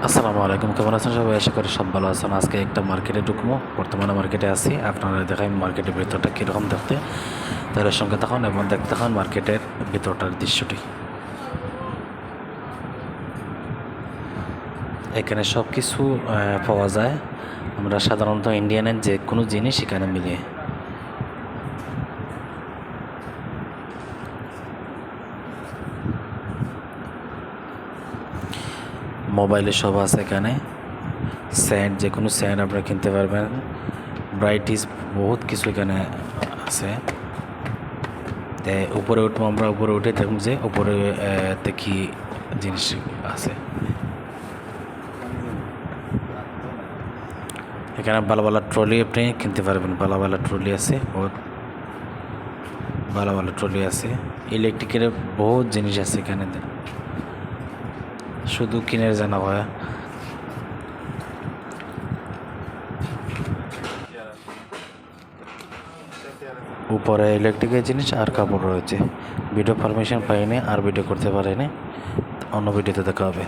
আসসালামু আলাইকুম, কেমন আছেন সবাই? আশা করি সব ভালো আছেন। আজকে একটা মার্কেটে ঢুকবো, বর্তমানে মার্কেটে আছি। আপনারা দেখাই মার্কেটের ভিতরটা কীরকম দেখতে, তাদের সঙ্গে তখন এবং দেখতে হন মার্কেটের ভিতরটার দৃশ্যটি। এখানে সব কিছু পাওয়া যায়। আমরা সাধারণত ইন্ডিয়ানের যে কোনো জিনিস এখানে মিলে। মোবাইলের সব আছে এখানে। স্যান্ড, যে কোনো স্যান্ড আপনারা কিনতে পারবেন। ব্রাইটিস, বহুত কিছু এখানে আছে। উপরে উঠবো, আমরা উপরে উঠে দেখুন যে উপরে কি জিনিস আছে। এখানে ভালো ভালো ট্রলি আপনি কিনতে পারবেন। ভালো ভালো ট্রলি আছে, বহুত ভালো ভালো ট্রলি আছে। ইলেকট্রিকের বহুত জিনিস আছে এখানে, শুধু কিনে জানা হয়। উপরে ইলেকট্রিকের জিনিস আর কাপড় রয়েছে। ভিডিও পারমিশন পাইনি আর ভিডিও করতে পারিনি, অন্য ভিডিওতে দেখা হবে।